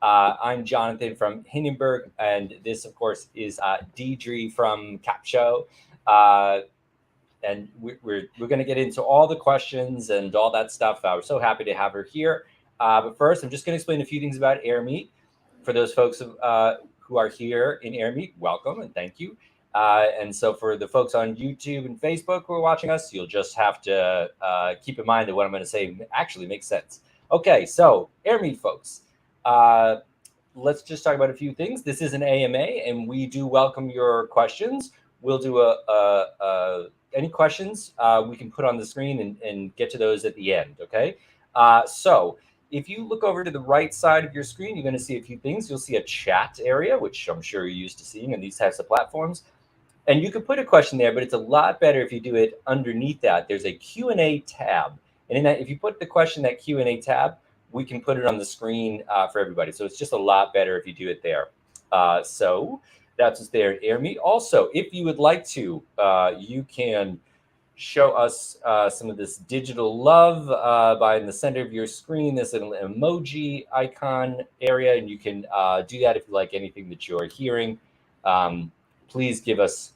I'm Jonathan from Hindenburg, and this, of course, is Deirdre from Capsho. Uh, and we're going to get into all the questions and all that stuff. We're so happy to have her here. But first, I'm just going to explain a few things about AirMeet. For those folks who are here in AirMeet, welcome and thank you. And so for the folks on YouTube and Facebook who are watching us, you'll just have to keep in mind that what I'm going to say actually makes sense. Okay, so AirMeet folks, let's just talk about a few things. This is an AMA, and we do welcome your questions. We'll do any questions we can put on the screen and get to those at the end, okay? So if you look over to the right side of your screen, you're going to see a few things. You'll see a chat area, which I'm sure you're used to seeing in these types of platforms. And you can put a question there, but it's a lot better if you do it underneath that. There's a Q&A tab. And in that, if you put the question in that Q&A tab, we can put it on the screen for everybody. So it's just a lot better if you do it there. So that's what's there at AirMeet. Also, if you would like to, you can show us some of this digital love by in the center of your screen. There's an emoji icon area, and you can do that if you like anything that you're hearing. Please give us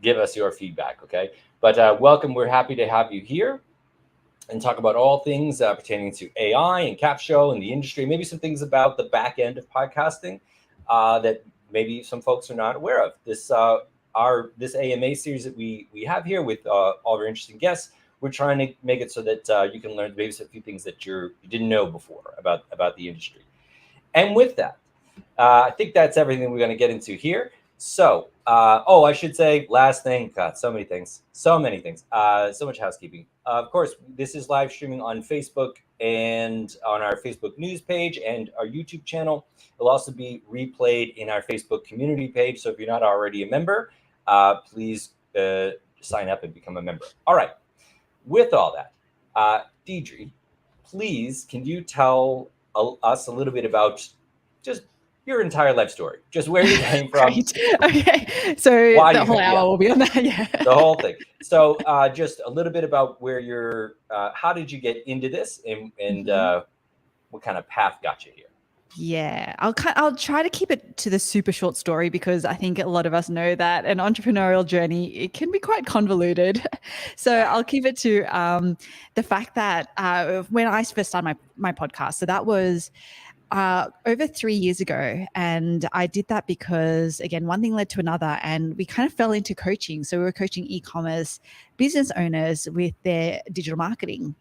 your feedback, okay? But welcome. We're happy to have you here and talk about all things pertaining to AI and Capsho and the industry, maybe some things about the back end of podcasting that maybe some folks are not aware of. This AMA series that we have here with all of our interesting guests, we're trying to make it so that you can learn maybe a few things that you didn't know before about the industry. And with that, I think that's everything we're going to get into here. So, I should say, last thing, God, so many things, so much housekeeping. Of course, this is live streaming on Facebook and on our Facebook news page and our YouTube channel. It'll also be replayed in our Facebook community page. So if you're not already a member, please sign up and become a member. All right. With all that, Deirdre, please, can you tell us a little bit about just your entire life story, just where you came from? Okay, so why the whole hour will be on that. Yeah, the whole thing. So just a little bit about where you're how did you get into this, and what kind of path got you here? Yeah, I'll try to keep it to the super short story, because I think a lot of us know that an entrepreneurial journey, it can be quite convoluted. So I'll keep it to the fact that when I first started my podcast, so that was over 3 years ago. And I did that because, again, one thing led to another, and we kind of fell into coaching. So we were coaching e-commerce business owners with their digital marketing.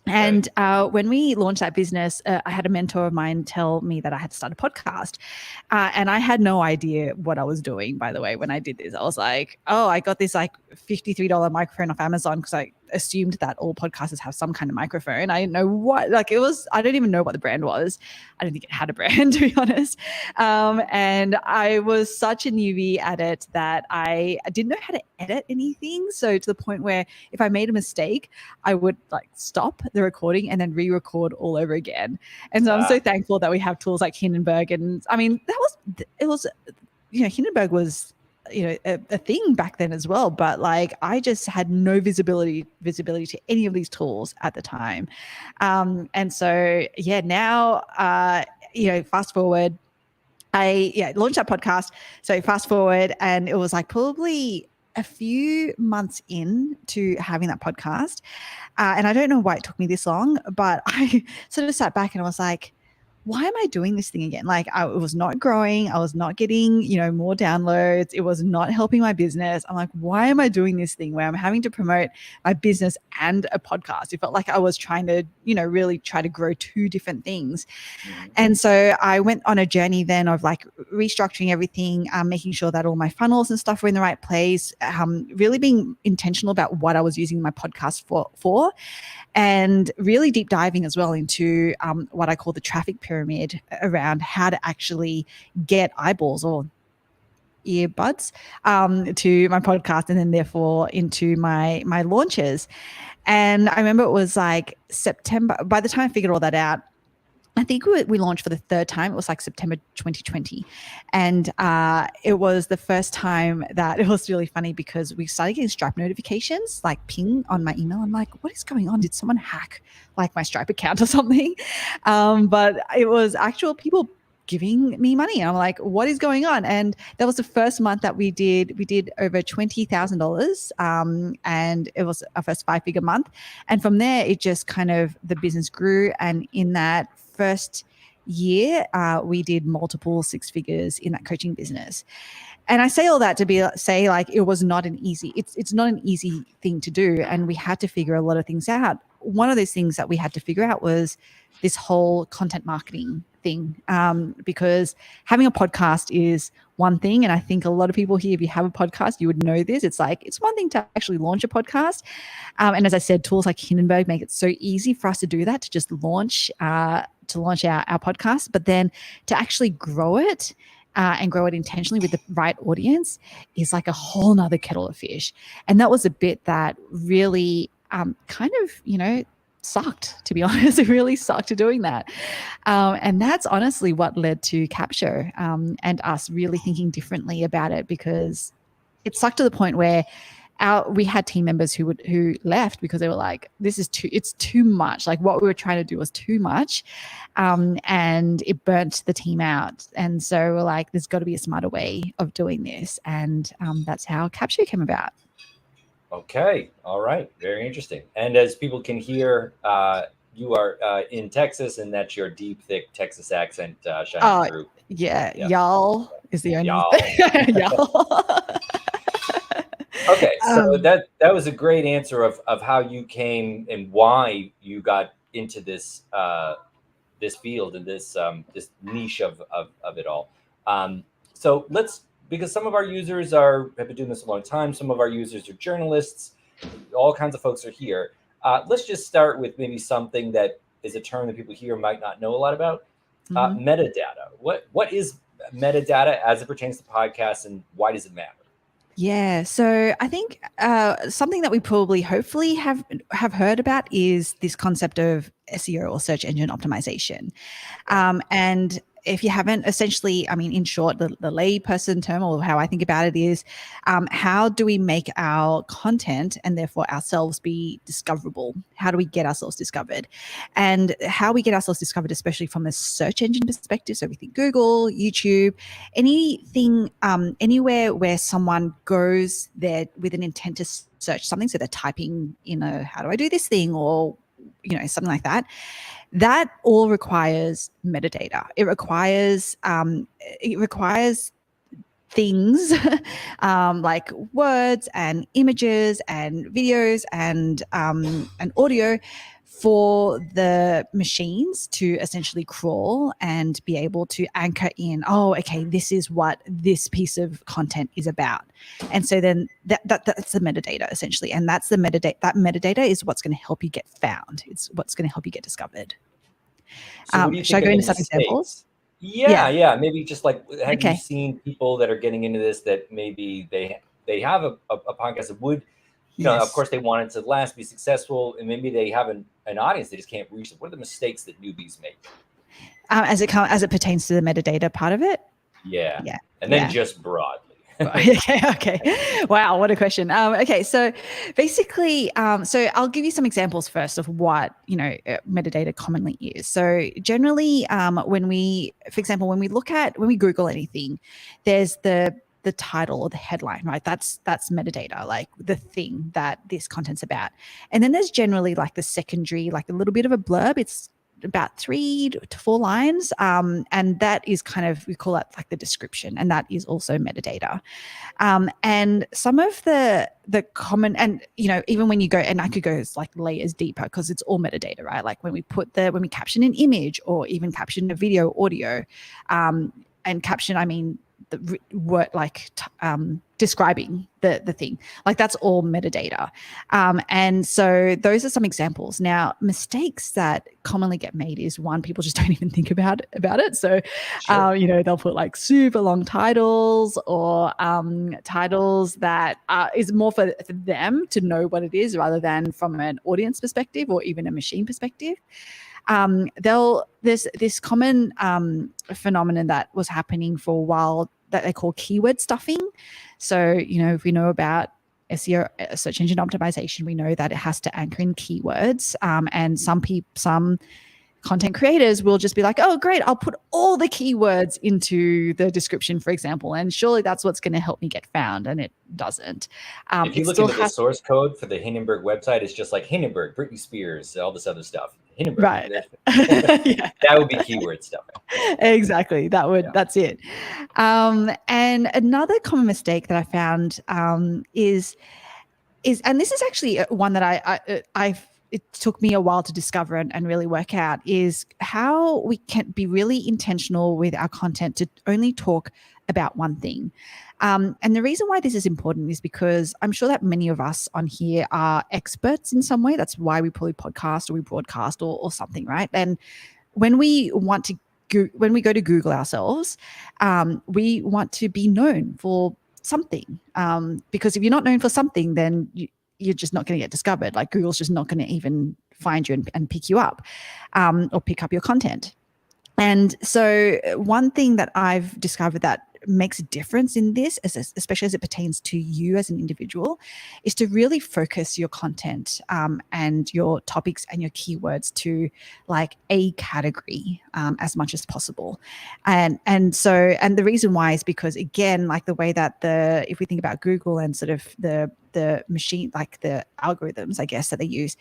And when we launched that business, I had a mentor of mine tell me that I had to start a podcast. And I had no idea what I was doing, by the way, when I did this. I was like, oh, I got this like $53 microphone off Amazon because I assumed that all podcasters have some kind of microphone. I didn't know what, like it was, I don't even know what the brand was. I don't think it had a brand, to be honest. And I was such a newbie at it that I didn't know how to edit anything. So to the point where if I made a mistake, I would like stop the recording and then re-record all over again. And so I'm so thankful that we have tools like Hindenburg. And I mean, Hindenburg was, a thing back then as well. But like, I just had no visibility to any of these tools at the time. And so, now, fast forward, I launched that podcast. So fast forward, and it was like probably a few months into having that podcast. And I don't know why it took me this long, but I sort of sat back and I was like, why am I doing this thing again? Like it was not growing. I was not getting, more downloads. It was not helping my business. I'm like, why am I doing this thing where I'm having to promote my business and a podcast? It felt like I was trying to, really try to grow two different things. And so I went on a journey then of like restructuring everything, making sure that all my funnels and stuff were in the right place, really being intentional about what I was using my podcast for. And really deep diving as well into what I call the traffic pyramid around how to actually get eyeballs or earbuds to my podcast, and then therefore into my launches. And I remember it was like September. By the time I figured all that out, I think we launched for the third time. It was like September 2020. And it was the first time that it was really funny because we started getting Stripe notifications, like ping on my email. I'm like, what is going on? Did someone hack like my Stripe account or something? But it was actual people giving me money. And I'm like, what is going on? And that was the first month that we did over $20,000. And it was our first 5-figure month. And from there, it just kind of, the business grew. And in that first year, we did multiple 6 figures in that coaching business. And I say all that to say like, it was not an easy, it's not an easy thing to do. And we had to figure a lot of things out. One of those things that we had to figure out was this whole content marketing thing, because having a podcast is one thing. And I think a lot of people here, if you have a podcast, you would know this. It's like, it's one thing to actually launch a podcast. And as I said, tools like Hindenburg make it so easy for us to do that, to just launch our podcast, but then to actually grow it and grow it intentionally with the right audience is like a whole nother kettle of fish. And that was a bit that really kind of, sucked, to be honest. It really sucked doing that. And that's honestly what led to Capsho, and us really thinking differently about it, because it sucked to the point where we had team members who left because they were like, it's too much. Like what we were trying to do was too much. And it burnt the team out. And so we're like, there's got to be a smarter way of doing this. And that's how Capsho came about. Okay. All right. Very interesting. And as people can hear, you are in Texas, and that's your deep, thick Texas accent shining through. Yeah. Y'all is the only Y'all. Y'all. Okay. So that was a great answer of how you came and why you got into this this field and this niche of it all. So because some of our users have been doing this a long time. Some of our users are journalists. All kinds of folks are here. Let's just start with maybe something that is a term that people here might not know a lot about. Metadata. What is metadata as it pertains to podcasts, and why does it matter? Yeah, so I think something that we probably hopefully have heard about is this concept of SEO, or search engine optimization. And if you haven't, essentially, I mean, in short, the layperson term, or how I think about it is, how do we make our content and therefore ourselves be discoverable? How do we get ourselves discovered? And how we get ourselves discovered, especially from a search engine perspective. So we think Google, YouTube, anything, anywhere where someone goes there with an intent to search something. So they're typing in how do I do this thing, or something like that. That all requires metadata. It requires things like words and images and videos and audio for the machines to essentially crawl and be able to anchor in, okay, this is what this piece of content is about. And so then that's the metadata essentially. And that's the metadata. That metadata is what's going to help you get found. It's what's going to help you get discovered. So should I go into some examples? Yeah. Maybe just like, have you seen people that are getting into this that maybe they have a podcast that would, of course they want it to last, be successful, and maybe they have an audience they just can't reach. What are the mistakes that newbies make? As it pertains to the metadata part of it? Yeah. And then just broadly. Okay. Wow, what a question. Okay, so basically, so I'll give you some examples first of what metadata commonly is. So generally, when we Google anything, there's the title or the headline, right? That's metadata, like the thing that this content's about. And then there's generally like the secondary, like a little bit of a blurb. It's about 3 to 4 lines. And that is kind of, we call that like the description, and that is also metadata. And some of the common, and even when you go, and I could go like layers deeper because it's all metadata, right? Like when we caption an image, or even caption a video, audio, and caption, I mean, the word, like describing the thing, like that's all metadata. And so those are some examples. Now, mistakes that commonly get made is, one, people just don't even think about it. So, sure. They'll put like super long titles, or titles that is more for them to know what it is, rather than from an audience perspective or even a machine perspective. There's this common phenomenon that was happening for a while that they call keyword stuffing. So, if we know about SEO, search engine optimization, we know that it has to anchor in keywords. And some content creators will just be like, oh, great, I'll put all the keywords into the description, for example, and surely that's what's going to help me get found. And it doesn't. If you It look still into the has, source code for the Hindenburg website, it's just like Hindenburg, Britney Spears, all this other stuff. Hindenburg. right. That would be keyword stuff. Exactly. That's it. And another common mistake that I found is, and this is actually one that it took me a while to discover and really work out, is how we can be really intentional with our content to only talk about one thing. And the reason why this is important is because I'm sure that many of us on here are experts in some way. That's why we probably podcast or we broadcast or something, right? And when we want to when we go to Google ourselves, we want to be known for something, because if you're not known for something, then you're just not going to get discovered. Like Google's just not going to even find you and pick you up, or pick up your content. And so one thing that I've discovered that makes a difference in this, especially as it pertains to you as an individual, is to really focus your content and your topics and your keywords to like a category as much as possible. And the reason why is because, again, like the way that if we think about Google and sort of the machine, like the algorithms, I guess, that they use,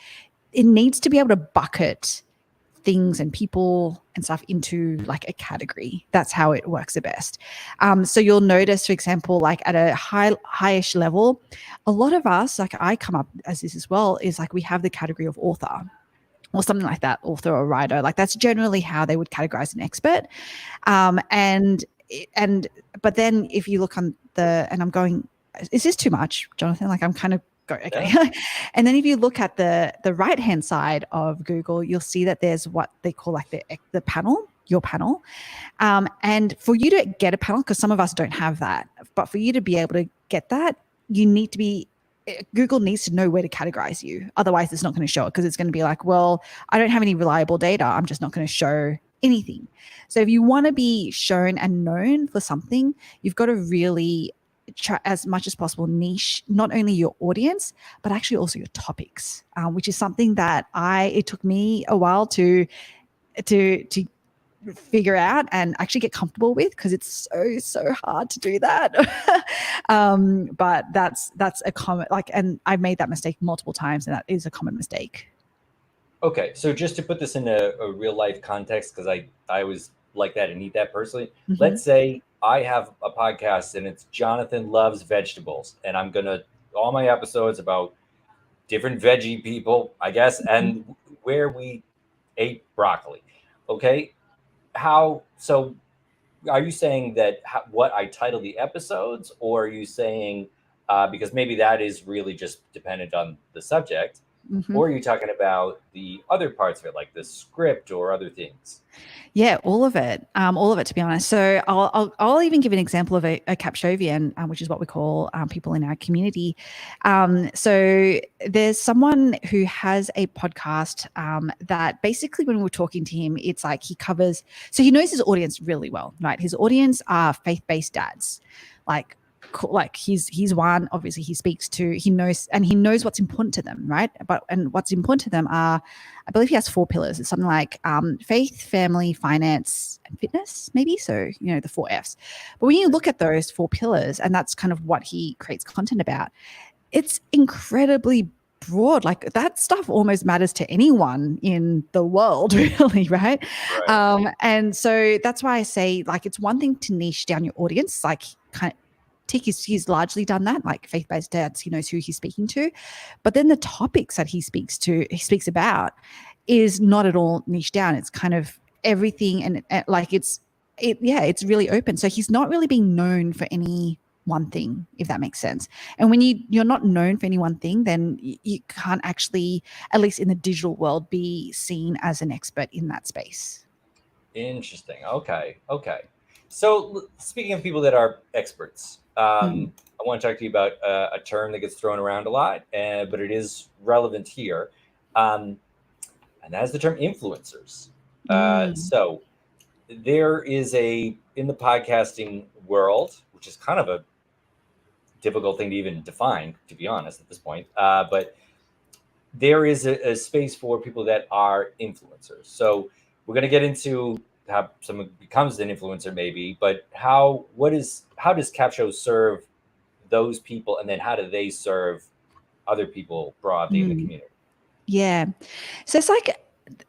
it needs to be able to bucket things and people and stuff into like a category. That's how it works the best. So you'll notice, for example, like at a highish level, a lot of us, like I come up as this as well, is like we have the category of author or something like that, author or writer. Like that's generally how they would categorize an expert. But then if you look on and I'm going, is this too much, Jonathan? Like I'm kind of okay. Yeah. And then if you look at the right hand side of Google, you'll see that there's what they call like the panel, your panel. And for you to get a panel, because some of us don't have that, but for you to be able to get that, you need to be, Google needs to know where to categorize you. Otherwise it's not going to show it, because it's going to be like, well, I don't have any reliable data. I'm just not going to show anything. So if you want to be shown and known for something, you've got to really try as much as possible niche not only your audience but actually also your topics, which is something that it took me a while to figure out and actually get comfortable with, because it's so hard to do that. But that's a common, like, and I've made that mistake multiple times, and that is a common mistake. Okay, so just to put this in a real life context, because I was like that and eat that personally. Mm-hmm. Let's say I have a podcast and it's Jonathan Loves Vegetables, and I'm gonna all my episodes about different veggie people, I guess, and where we ate broccoli. Okay, so are you saying that what I title the episodes, or are you saying because maybe that is really just dependent on the subject? Mm-hmm. Or are you talking about the other parts of it, like the script or other things? Yeah, all of it, to be honest. So I'll even give an example of a Capsho-Vian, which is what we call people in our community. So there's someone who has a podcast that basically, when we're talking to him, it's like so he knows his audience really well, right? His audience are faith-based dads, like he's one, obviously he knows what's important to them, right? And what's important to them are, I believe he has 4 pillars. It's something like faith, family, finance, and fitness, maybe. So, the 4 F's. But when you look at those 4 pillars, and that's kind of what he creates content about, it's incredibly broad. Like that stuff almost matters to anyone in the world, really, right? And so that's why I say, like, it's one thing to niche down your audience, like kind of he's largely done that, like faith-based dads, he knows who he's speaking to. But then the topics that he speaks about is not at all niche down. It's kind of everything, and like it's really open. So he's not really being known for any one thing, if that makes sense. And when you're not known for any one thing, then you can't actually, at least in the digital world, be seen as an expert in that space. Interesting. Okay. So speaking of people that are experts, I want to talk to you about a term that gets thrown around a lot, but it is relevant here. And that's the term influencers. So there is in the podcasting world, which is kind of a difficult thing to even define, to be honest, at this point. But there is a space for people that are influencers. So we're going to get into how someone becomes an influencer maybe, but how does Capsho serve those people, and then how do they serve other people broadly in the Mm. community? Yeah. So it's like,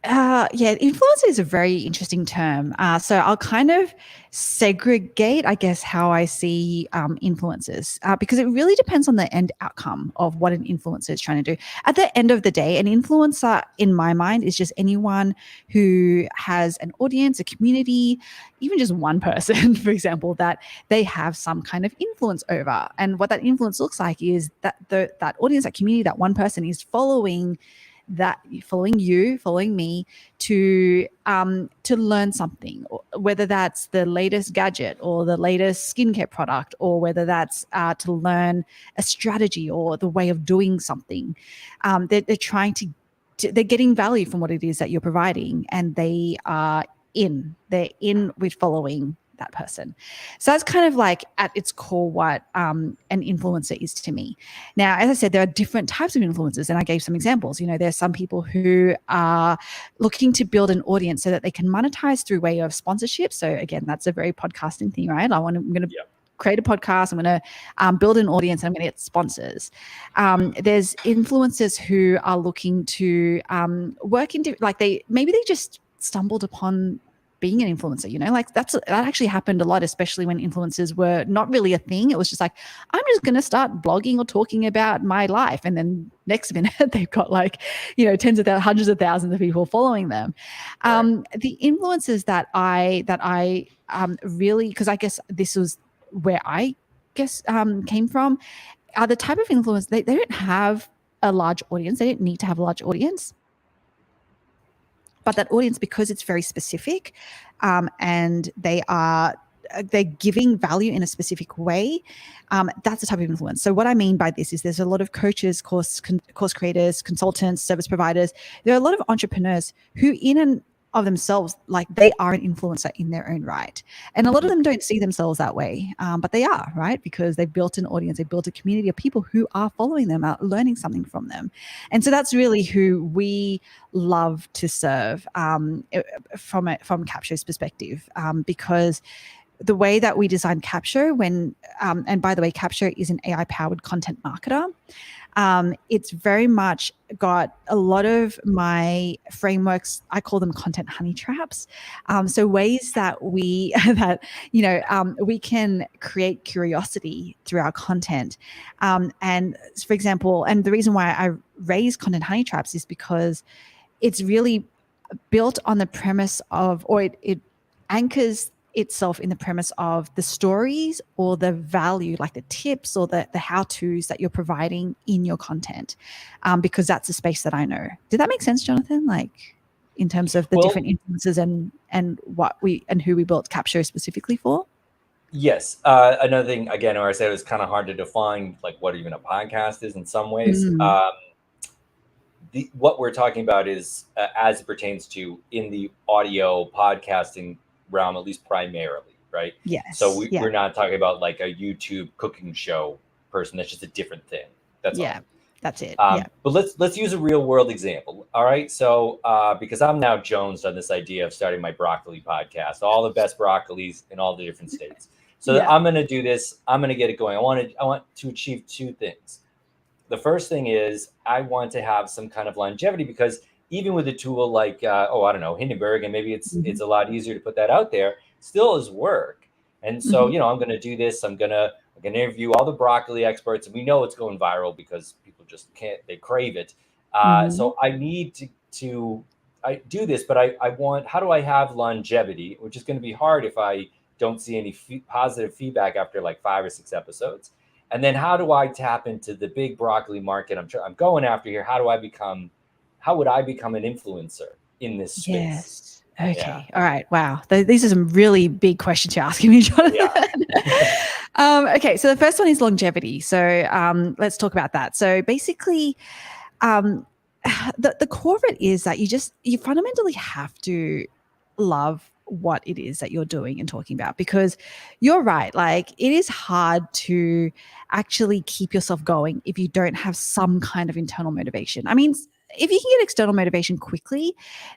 yeah, influencer is a very interesting term. So I'll kind of segregate, I guess, how I see influencers, because it really depends on the end outcome of what an influencer is trying to do. At the end of the day, an influencer, in my mind, is just anyone who has an audience, a community, even just one person, for example, that they have some kind of influence over. And what that influence looks like is that that audience, that community, that one person is following you, following me to learn something, whether that's the latest gadget or the latest skincare product, or whether that's to learn a strategy or the way of doing something. They're trying to they're getting value from what it is that you're providing, and they're in with following that person. So that's kind of like at its core what an influencer is to me. Now, as I said, there are different types of influencers, and I gave some examples. There's some people who are looking to build an audience so that they can monetize through way of sponsorship. So again, that's a very podcasting thing, right? I'm going to create a podcast. I'm going to build an audience, and I'm going to get sponsors. There's influencers who are looking to work into, like, maybe they just stumbled upon being an influencer, like that actually happened a lot, especially when influencers were not really a thing. It was just like, I'm just going to start blogging or talking about my life. And then next minute they've got tens of thousands, hundreds of thousands of people following them. Right. The influencers that I really, because I guess this was where I came from, are the type of influence, they don't have a large audience. They don't need to have a large audience. But that audience, because it's very specific, and they're giving value in a specific way, that's the type of influence. So what I mean by this is there's a lot of coaches, course creators, consultants, service providers. There are a lot of entrepreneurs who in and of themselves, like, they are an influencer in their own right. And a lot of them don't see themselves that way, but they are, right? Because they've built an audience, they've built a community of people who are following them, are learning something from them. And so that's really who we love to serve, from Capsho's perspective, because the way that we design Capsho, and by the way, Capsho is an AI-powered content marketer. It's very much got a lot of my frameworks. I call them content honey traps. So ways that we can create curiosity through our content. And for example, and the reason why I raise content honey traps is because it's really built on the premise of, or it anchors itself in the premise of the stories or the value, like the tips or the how-tos that you're providing in your content, because that's a space that I know. Did that make sense, Jonathan? Like, in terms of the different influences and who we built Capsho specifically for? Yes. Another thing, again, or I said, it was kind of hard to define, like, what even a podcast is in some ways. What we're talking about is, as it pertains to in the audio podcasting realm, at least primarily, right? Yes. So we're not talking about like a YouTube cooking show person. That's just a different thing. That's all. That's it. But let's use a real world example. All right. So because I'm now jonesed on this idea of starting my broccoli podcast, all the best broccolis in all the different states. So I'm going to do this. I'm going to get it going. I want to achieve two things. The first thing is I want to have some kind of longevity, because even with a tool like, I don't know, Hindenburg, and maybe it's a lot easier to put that out there, still is work. And so, I'm going to do this. I'm going to interview all the broccoli experts, and we know it's going viral because people just can't, they crave it. So I need to do this, but I want, how do I have longevity, which is going to be hard if I don't see any positive feedback after like 5 or 6 episodes. And then how do I tap into the big broccoli market I'm going after here? How would I become an influencer in this space? Yes. Okay. Yeah. All right. Wow. These are some really big questions you're asking me, Jonathan. Yeah. Okay. So the first one is longevity. So let's talk about that. So basically, the core of it is that you fundamentally have to love what it is that you're doing and talking about, because you're right. Like, it is hard to actually keep yourself going if you don't have some kind of internal motivation. I mean, if you can get external motivation quickly,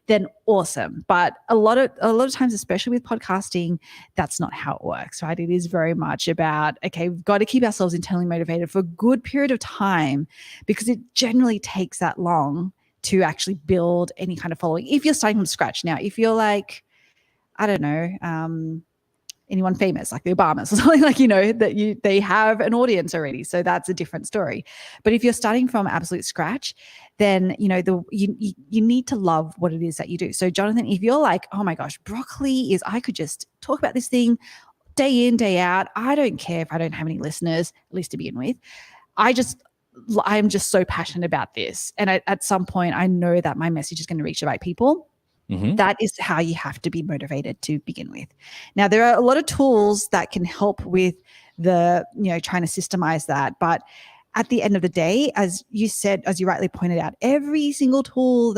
then awesome. But a lot of times, especially with podcasting, that's not how it works, right? It is very much about, okay, we've got to keep ourselves internally motivated for a good period of time, because it generally takes that long to actually build any kind of following. If you're starting from scratch. Now, if you're like, I don't know, anyone famous like the Obamas or something, like, that they have an audience already, so that's a different story. But if you're starting from absolute scratch, then you need to love what it is that you do. So Jonathan, if you're like, oh my gosh, broccoli is, I could just talk about this thing day in, day out, I don't care if I don't have any listeners, at least to begin with, I'm just so passionate about this, and at some point I know that my message is going to reach the right people. Mm-hmm. That is how you have to be motivated to begin with. Now, there are a lot of tools that can help with the, trying to systemize that. But at the end of the day, as you said, as you rightly pointed out, every single tool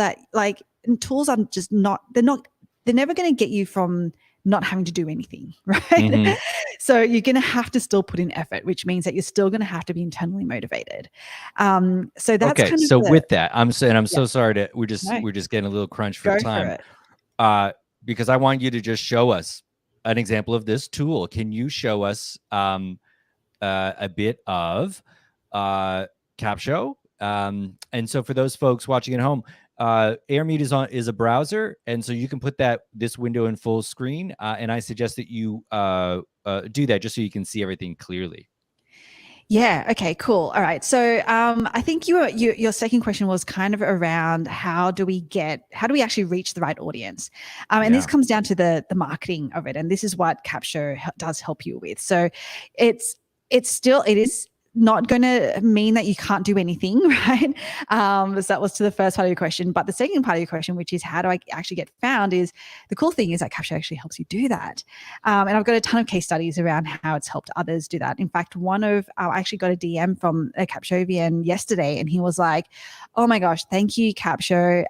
tools are just they're never going to get you from not having to do anything, right? Mm-hmm. So you're going to have to still put in effort, which means that you're still going to have to be internally motivated. So that's okay. kind of so with that, I'm so sorry to we're just getting a little crunch for Go time. For it. Because I want you to just show us an example of this tool. Can you show us a bit of Capsho? And so for those folks watching at home, AirMute is a browser, and so you can put this window in full screen, and I suggest that you do that just so you can see everything clearly. Yeah. Okay, cool. All right. So I think your second question was kind of around how do we actually reach the right audience? And this comes down to the marketing of it. And this is what Capsho does help you with. So it is not going to mean that you can't do anything, right? So that was to the first part of your question. But the second part of your question, which is how do I actually get found, is the cool thing is that Capsho actually helps you do that. And I've got a ton of case studies around how it's helped others do that. In fact, I actually got a DM from a Capshovian yesterday, and he was like, oh my gosh, thank you, Capsho.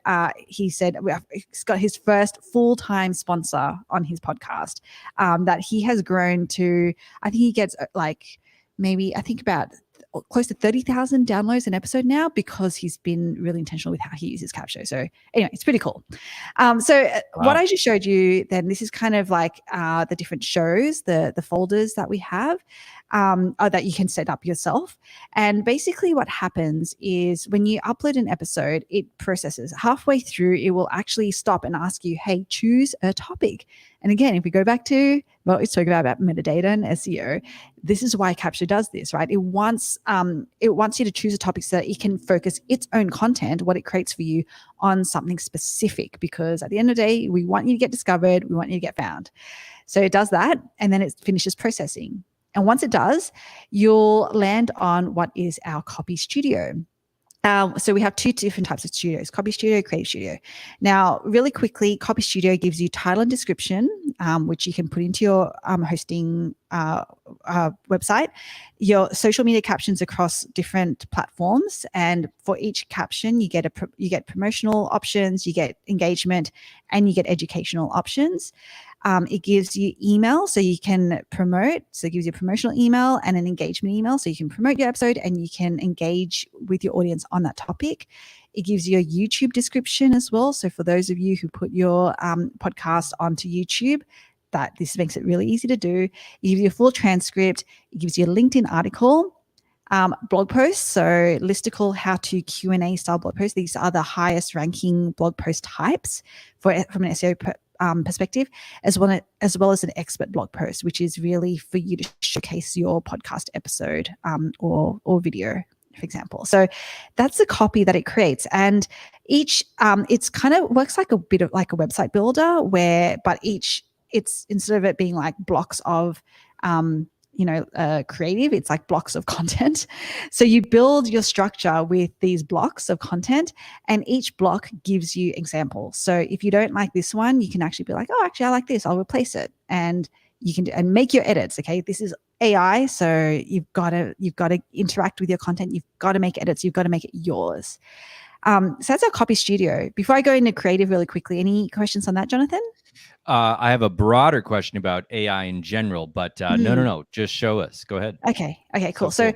He said he's got his first full-time sponsor on his podcast that he has grown to, I think he gets about close to 30,000 downloads an episode now, because he's been really intentional with how he uses Capsho. So anyway, it's pretty cool. Wow. What I just showed you then, this is kind of like the different shows, the folders that we have that you can set up yourself. And basically what happens is when you upload an episode, it processes. Halfway through, it will actually stop and ask you, hey, choose a topic. And again, if we go back to what we talked about metadata and SEO, this is why Capsho does this, right? It wants you to choose a topic so that it can focus its own content, what it creates for you, on something specific, because at the end of the day, we want you to get discovered, we want you to get found. So it does that, and then it finishes processing. And once it does, you'll land on what is our copy studio. So we have two different types of studios, Copy Studio, Creative Studio. Now, really quickly, Copy Studio gives you title and description, which you can put into your hosting website, your social media captions across different platforms, and for each caption, you get promotional options, you get engagement, and you get educational options. It gives you email so you can promote. So it gives you a promotional email and an engagement email so you can promote your episode and you can engage with your audience on that topic. It gives you a YouTube description as well. So for those of you who put your podcast onto YouTube, this makes it really easy to do. It gives you a full transcript. It gives you a LinkedIn article. Blog posts, so listicle, how-to, Q&A style blog posts. These are the highest ranking blog post types from an SEO perspective, as well as an expert blog post, which is really for you to showcase your podcast episode or video, for example. So that's the copy that it creates, and each it's kind of works like a bit of like a website builder, it's instead of it being like blocks of creative, it's like blocks of content. So you build your structure with these blocks of content, and each block gives you examples. So if you don't like this one, you can actually be like, oh, actually I like this, I'll replace it. And you can and make your edits. Okay. This is AI. So you've got to interact with your content. You've got to make edits. You've got to make it yours. So that's our Copy Studio. Before I go into creative really quickly, any questions on that, Jonathan? I have a broader question about AI in general, but no, just show us. Go ahead. Okay, cool. So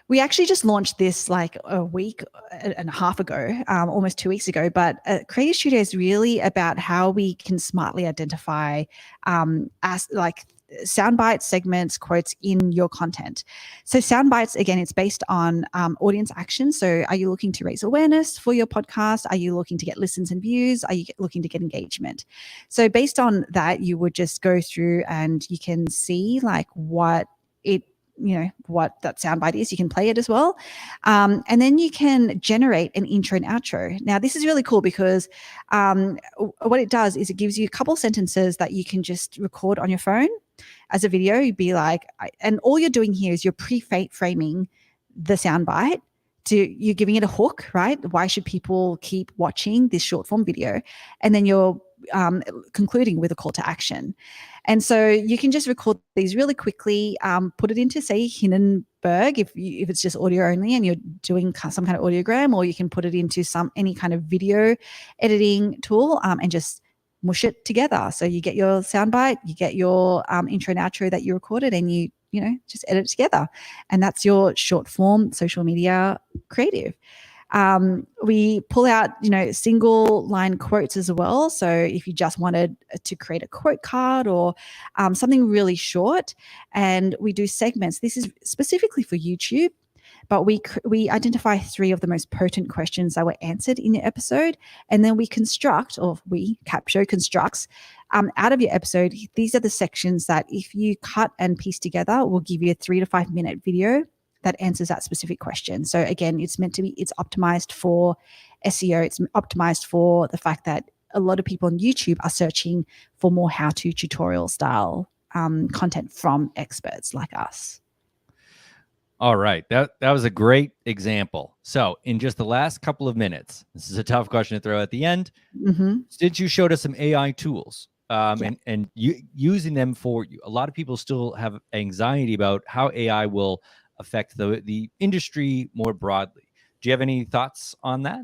We actually just launched this like a week and a half ago, almost 2 weeks ago. But Creative Studio is really about how we can smartly identify as like sound bites, segments, quotes in your content. So sound bites, again, it's based on audience action. So are you looking to raise awareness for your podcast? Are you looking to get listens and views? Are you looking to get engagement? So based on that, you would just go through and you can see like what that soundbite is. You can play it as well. And then you can generate an intro and outro. Now, this is really cool because what it does is it gives you a couple sentences that you can just record on your phone as a video. You'd be like, and all you're doing here is you're pre-framing the soundbite. You're giving it a hook, right? Why should people keep watching this short form video? And then you're concluding with a call to action. And so you can just record these really quickly, put it into, say, Hindenburg if it's just audio only and you're doing some kind of audiogram, or you can put it into any kind of video editing tool and just mush it together. So you get your soundbite, you get your intro and outro that you recorded, and you just edit it together. And that's your short form social media creative. We pull out, single line quotes as well. So if you just wanted to create a quote card or something really short, and we do segments. This is specifically for YouTube, but we identify 3 of the most potent questions that were answered in your episode, and then Capsho constructs out of your episode. These are the sections that if you cut and piece together, will give you a 3 to 5 minute video that answers that specific question. So again, it's optimized for SEO. It's optimized for the fact that a lot of people on YouTube are searching for more how-to tutorial style content from experts like us. All right. That was a great example. So in just the last couple of minutes, this is a tough question to throw at the end. Mm-hmm. Since you showed us some AI tools and using them for you, a lot of people still have anxiety about how AI will affect the industry more broadly. Do you have any thoughts on that?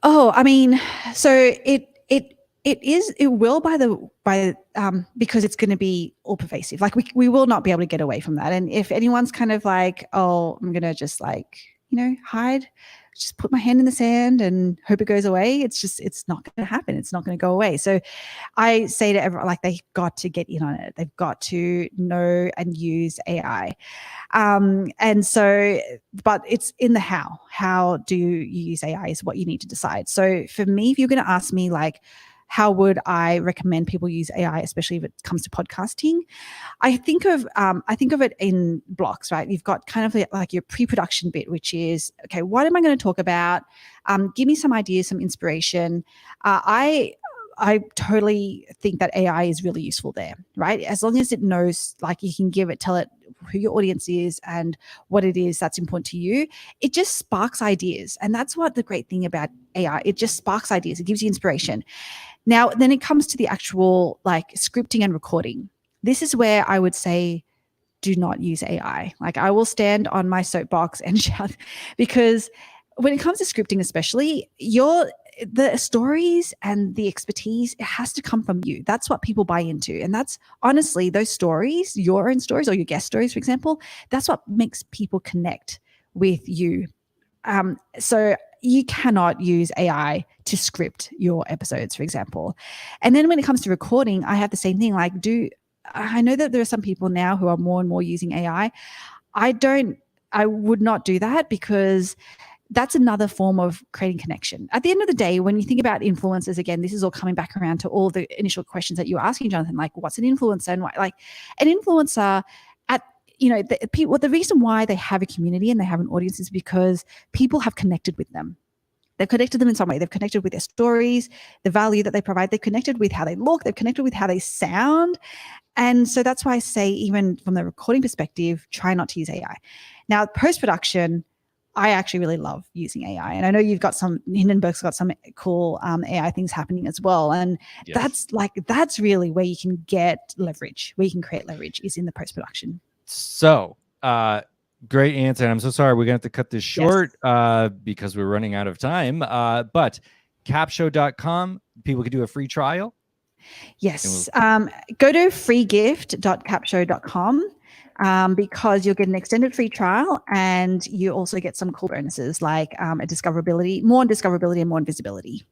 Oh, I mean, so it will because it's going to be all pervasive. Like we will not be able to get away from that. And if anyone's kind of like, oh, I'm going to just hide, just put my hand in the sand and hope it goes away, it's not going to happen. It's not going to go away. So I say to everyone, like, they've got to get in on it. They've got to know and use AI. And so, but it's in the how do you use AI is what you need to decide. So for me, if you're going to ask me like, how would I recommend people use AI, especially if it comes to podcasting? I think of it in blocks, right? You've got kind of like your pre-production bit, which is, okay, what am I going to talk about? Give me some ideas, some inspiration. I totally think that AI is really useful there, right? As long as it knows, like you can tell it who your audience is and what it is that's important to you. It just sparks ideas. And that's what the great thing about AI, it just sparks ideas. It gives you inspiration. Now, then it comes to the actual like scripting and recording. This is where I would say, do not use AI. Like I will stand on my soapbox and shout, because when it comes to scripting, especially, the stories and the expertise, it has to come from you. That's what people buy into. And that's honestly, those stories, your own stories or your guest stories, for example, that's what makes people connect with you. So you cannot use AI to script your episodes, for example. And then when it comes to recording, I have the same thing. Like, I know that there are some people now who are more and more using AI. I would not do that, because that's another form of creating connection. At the end of the day, when you think about influencers, again, this is all coming back around to all the initial questions that you were asking, Jonathan, like what's an influencer? And like an influencer the reason why they have a community and they have an audience is because people have connected with them. They've connected them in some way. They've connected with their stories, the value that they provide. They've connected with how they look. They've connected with how they sound. And so that's why I say, even from the recording perspective, try not to use AI. Now, post-production, I actually really love using AI. And I know Hindenburg's got some cool AI things happening as well. And yes, that's really where you can get leverage, where you can create leverage, is in the post-production. So, great answer. And I'm so sorry we're going to have to cut this short because we're running out of time. But Capsho.com, people can do a free trial. Yes. Go to freegift.capsho.com. because you'll get an extended free trial, and you also get some cool bonuses like more discoverability and more invisibility.